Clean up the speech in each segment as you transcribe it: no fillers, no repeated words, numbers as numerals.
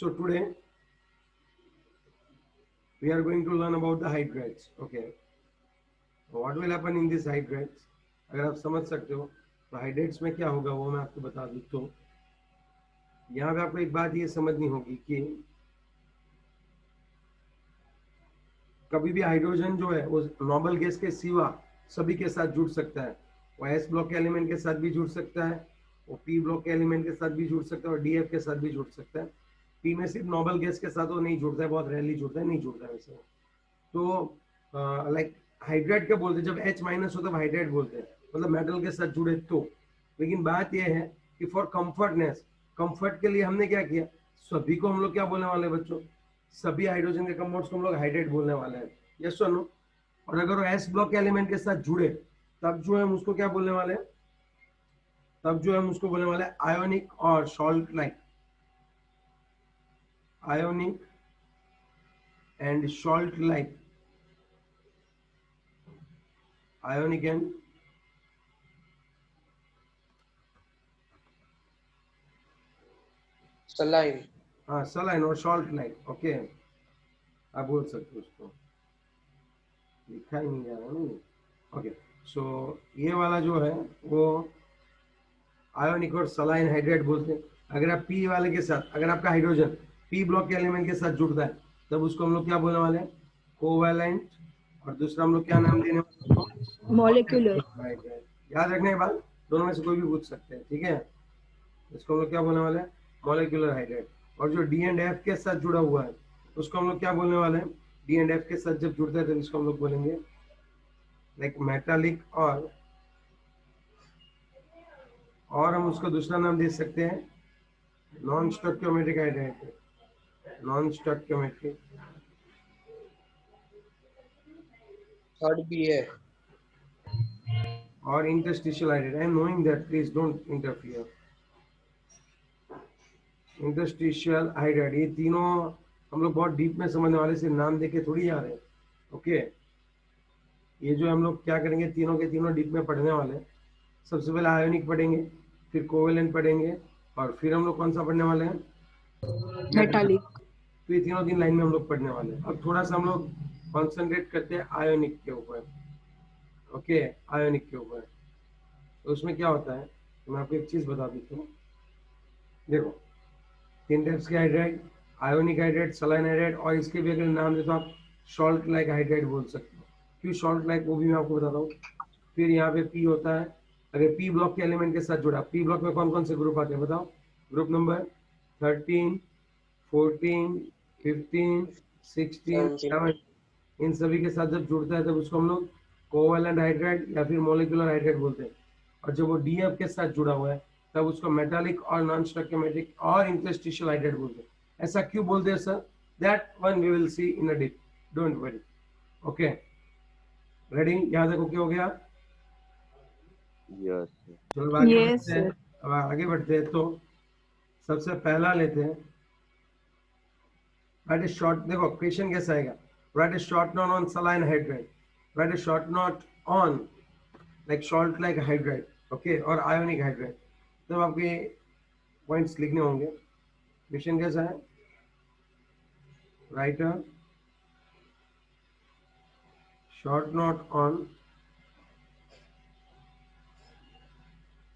So today we are going to learn about the hydrates. Okay. What will happen in these hydrates? अगर आप समझ सकते हो तो hydrates में क्या होगा वो मैं आपको बता दूं। तो यहाँ पे आपको एक बात ये समझनी होगी कि कभी भी हाइड्रोजन जो है वो नॉर्मल गैस के सिवा सभी के साथ जुड़ सकता है। वो एस ब्लॉक के एलिमेंट के साथ भी जुड़ सकता है, वो पी ब्लॉक के एलिमेंट के साथ भी जुड़ सकता है और डीएफ के साथ भी जुड़ सकता है। पी में सिर्फ नॉर्मल गैस के साथ वो नहीं जुड़ता है, बहुत रेयरली जुड़ता है, नहीं जुड़ता है वैसे। तो लाइक हाइड्रेट क्या बोलते हैं, जब H माइनस होता है हाइड्रेट बोलते हैं, मतलब मेटल के साथ जुड़े तो। लेकिन बात यह है कि फॉर कंफर्टनेस, कंफर्ट के लिए हमने क्या किया, सभी को हम लोग क्या बोलने वाले हैं बच्चों, सभी हाइड्रोजन के कंपाउंड्स को हम लोग हाइड्रेट बोलने वाले हैं। यस और नो? और अगर वो एस ब्लॉक के एलिमेंट के साथ जुड़े तब जो है हम उसको क्या बोलने वाले हैं, तब जो है हम उसको बोलने वाले हैं आयोनिक और salt like, ionic and salt like, ionic and saline, हाँ सलाइन और सॉल्ट लाइक। ओके, आप बोल सकते हो उसको, लिखा ही नहीं जा रहा ना। ओके, सो ये वाला जो है वो आयोनिक और सलाइन हाइड्रेट बोलते हैं। अगर आप पी वाले के साथ, अगर आपका हाइड्रोजन पी ब्लॉक के एलिमेंट के साथ जुड़ता है तब उसको हम लोग क्या बोलने वाले हैं, कोवैलेंट, और दूसरा हम लोग क्या नाम देने वाले हैं उसको, मॉलिक्यूलर। हाइड्रेट। याद रखने के बाद दोनों में से कोई भी पूछ सकते हैं, ठीक है। इसको हम लोग क्या बोलने वाले हैं, मॉलिक्यूलर हाइड्रेट। और जो डी एंड एफ के साथ जुड़ा हुआ है उसको हम लोग क्या बोलने वाले हैं, डी एंड एफ के साथ जब जुड़ता है तब इसको हम लोग बोलेंगे लाइक मेटालिक, और हम उसको दूसरा नाम दे सकते हैं non stoichiometric hydrate, non stoichiometric. Third भी है। और interstitial hydrate. I am knowing that, please don't interfere. Interstitial hydrate, ये तीनों हम लोग बहुत डीप में समझने वाले, से नाम देके थोड़ी जा रहे हैं। ओके, ये जो हम लोग क्या करेंगे, तीनों के तीनों डीप में पढ़ने वाले हैं। सबसे पहले आयोनिक पढ़ेंगे, फिर कोवेलेंट पढ़ेंगे, और फिर हम लोग कौन सा पढ़ने वाले हैं, मेटालिक। तो ये तीनों तीन लाइन में हम लोग पढ़ने वाले हैं। अब थोड़ा सा हम लोग कॉन्सेंट्रेट करते हैं आयोनिक के ऊपर। ओके, आयोनिक के ऊपर तो उसमें क्या होता है, तो मैं आपको एक चीज बता देता हूँ। देखो, तीन टाइप्स के hydrate, ionic hydrate, saline hydrate, और इसके भी अगर नाम देता आप सॉल्ट लाइक हाइड्रेट बोल सकते हो। क्यों सॉल्ट लाइक वो भी मैं आपको बताता हूँ। फिर यहाँ पे पी होता है, अगर पी ब्लॉक के एलिमेंट के साथ जुड़ा, पी ब्लॉक में कौन कौन से ग्रुप आते हैं बताओ, ग्रुप नंबर 13, 14, 15, 16, 7, इन सभी के साथ जब जुड़ता है तब उसको हम लोग कोवैलेंट हाइड्रेट या फिर मॉलिक्यूलर हाइड्रेट बोलते हैं। और जब वो डीएफ के साथ जुड़ा हुआ है तब उसको मेटालिक और नॉन स्टोइकियोमेट्रिक और इंटरस्टिशियल हाइड्रेट बोलते हैं। ऐसा क्यों बोलते हैं sir, that one we will see in a deep, don't worry. Okay, ready, याद रखो क्या हो गया। यस चलो आगे Yes, बढ़ते हैं। sir. अब आगे बढ़ते हैं तो सबसे पहला लेते हैं, राइट ए शॉर्ट। देखो क्वेश्चन कैसा आएगा, right A short note on saline hydrate, right A short note on like salt like hydrate, okay, और आयोनिक हाइड्रेट। तब आपके पॉइंट्स लिखने होंगे। क्वेश्चन कैसा है, right a short note on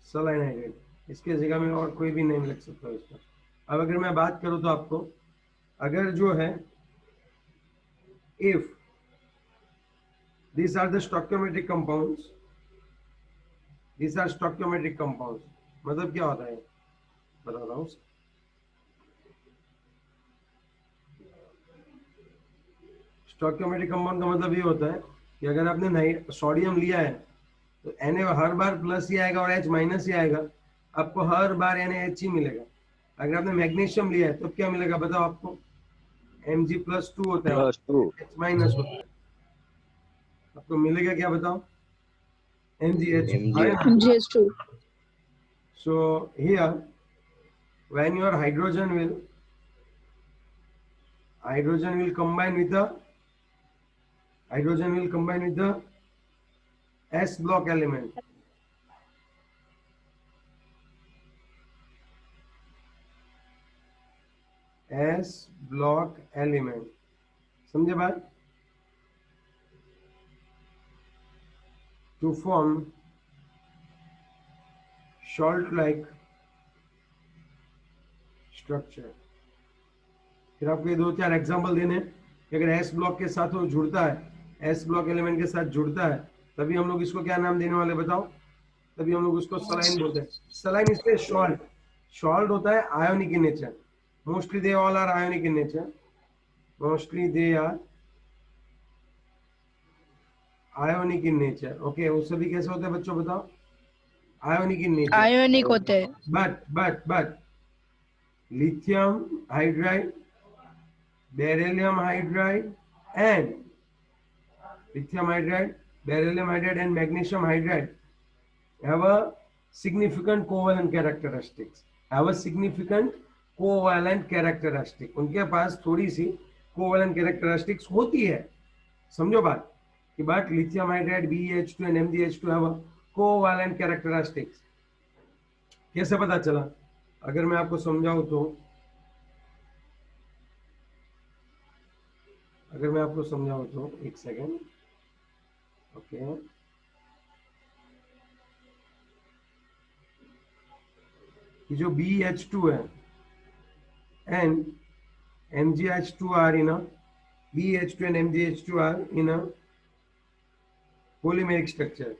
saline hydrate, इसके जगह में और कोई भी नेम लिख सकता हूँ इसका। अब अगर मैं बात करूँ तो आपको, अगर जो है if these are the stoichiometric compounds, these are stoichiometric compounds, मतलब क्या होता है बता रहा हूँ। स्टोइकियोमेट्रिक कंपाउंड का मतलब ये होता है कि अगर आपने सोडियम लिया है तो Na हर बार प्लस ही आएगा और H माइनस ही आएगा, आपको हर बार NaH ही मिलेगा। अगर आपने मैग्नीशियम लिया है तो क्या मिलेगा बताओ आपको, Mg+2 होता है, +2 H माइनस होता है, आपको मिलेगा क्या बताओ, MgH। MgH MgS2. So here when your hydrogen will combine with the S block element, S block element, समझे बात? To form salt like structure. फिर आपको ये 2-4 एग्जांपल देने हैं कि अगर एस ब्लॉक के साथ वो जुड़ता है, एस ब्लॉक एलिमेंट के साथ जुड़ता है, तभी हम लोग इसको क्या नाम देने वाले बताओ? तभी हम लोग उसको सलाइन बोलते हैं। सलाइन इसलिए सॉल्ट, सॉल्ट होता है ionic in nature, mostly they all are ionic in nature, mostly they are ionic in nature. Okay, वो सभी कैसे होते हैं बच्चों बताओ? Ionic in nature. आयोनिक होते हैं। But lithium hydride, beryllium hydride and lithium hydride, beryllium hydride and magnesium hydride have a significant covalent characteristics, have a significant covalent characteristic। उनके पास थोड़ी सी covalent characteristics होती है, समझो बात कि but lithium hydride, BeH2 and MgH2 have a covalent characteristics। कैसे पता चला? अगर मैं आपको समझाऊं तो, एक सेकेंड। ओके, जो BeH2 है and MgH2 are in a BeH2 and MgH2 are in a polymeric structure।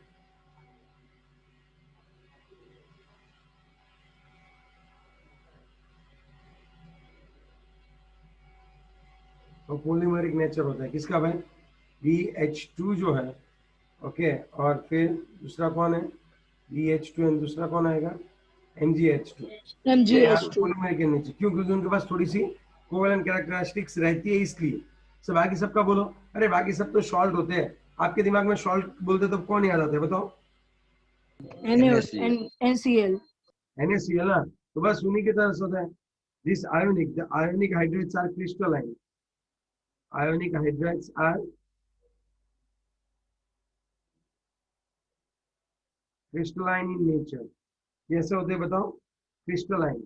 तो पॉलीमरिक नेचर होता है किसका भाई? BH2 जो है, ओके, और फिर दूसरा कौन है? BH2 एंड दूसरा कौन आएगा? MgH2। पॉलीमरिक नेचर क्यों? क्योंकि उनके पास थोड़ी सी कोवेलेंट कैरेक्टरिस्टिक्स रहती है, इसलिए। सब बाकी सबका बोलो। अरे बाकी सब तो सॉल्ट होते हैं। आपके दिमाग में सॉल्ट बोलते तो कौन याद आता है बताओ? NaCl। NaCl ना, तो बस उन्हीं की तरह से होता है। This ionic, the ionic hydrides are crystalline, ionic hydrides are crystalline in nature। कैसे होते हैं बताओ? Crystalline,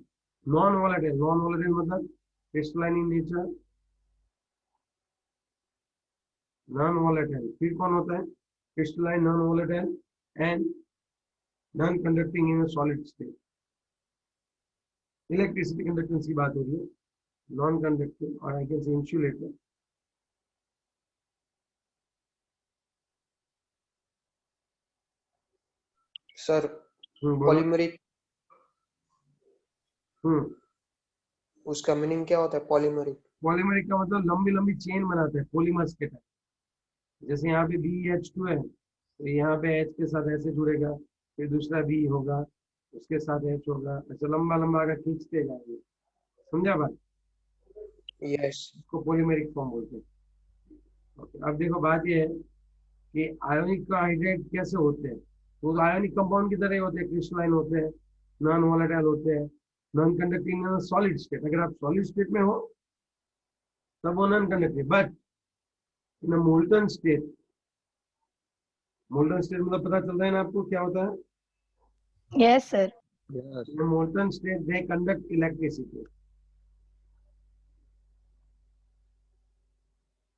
non volatile, non volatile मतलब crystalline in nature, non volatile. फिर कौन होता है? Crystalline, non volatile and non conducting in solid state. Electricity conductance की बात हो रही है, नॉन कंडक्टिंग, और I can say insulator. Sir बोलो। पॉलीमरिक, उसका मीनिंग क्या होता है? पॉलीमरिक, पॉलीमरिक का मतलब लंबी लंबी चेन बनाते हैं, पॉलीमर्स के टाइप। जैसे यहाँ पे BH2 है, तो यहाँ पे H के साथ ऐसे जुड़ेगा, फिर दूसरा B होगा, उसके साथ H होगा, ऐसे लंबा लंबा अगर खींचते जाएंगे, समझा बात? यस। इसको पॉलीमेरिक फॉर्म बोलते हैं। ओके, अब देखो बात ये है कि आयोनिक हाइड्रेट कैसे होते हैं? वो आयोनिक कंपाउंड की तरह होते हैं, क्रिस्टलाइन होते हैं, नॉन वोलेटाइल होते हैं, नॉन कंडक्टिंग सॉलिड स्टेट। अगर आप सॉलिड स्टेट में हो तब वो non conducting, but in molten state, molten state मतलब पता चलता है ना आपको क्या होता है? Yes sir. In molten state they conduct electricity।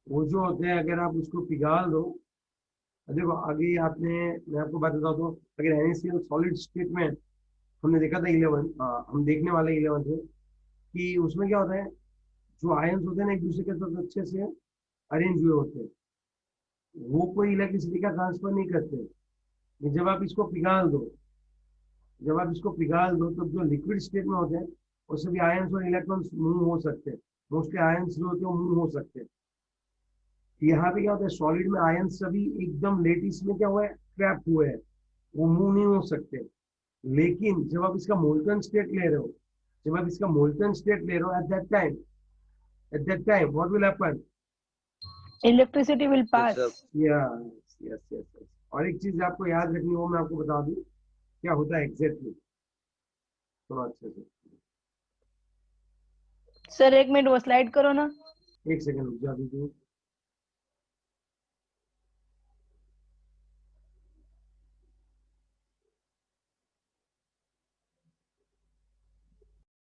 वो जो होते हैं अगर आप उसको पिघाल दो, देखो आगे आपने, मैं आपको बात बताता हूँ, अगर NaCl सॉलिड स्टेट में, हमने देखा था 11, हम देखने वाले 11 थे, कि उसमें क्या होता है, जो आयंस होते हैं ना एक दूसरे के साथ अच्छे से अरेंज हुए होते हैं, वो कोई इलेक्ट्रिसिटी का ट्रांसफर नहीं करते। जब आप इसको पिघाल दो, तो जो लिक्विड स्टेट में होते हैं उससे भी आयंस और इलेक्ट्रॉन्स मूव हो सकते हैं। मोस्टली आयंस जो होते हैं वो मूव हो सकते हैं। यहाँ पे क्या होता है, सॉलिड में आयंस सभी एकदम लेटिस में क्या हुआ है, ट्रैप हुए हैं, वो मूव नहीं हो सकते। लेकिन जब आप इसका मोल्टन स्टेट ले रहे हो, at that time what will happen? Electricity will pass. Yes yes yes. और एक चीज आपको याद रखनी, वो मैं आपको बता दूं क्या होता है एग्जैक्टली, थोड़ा अच्छे से। सर 1 मिनट वो स्लाइड करो ना। एक सेकंड रुक जा दीजिए।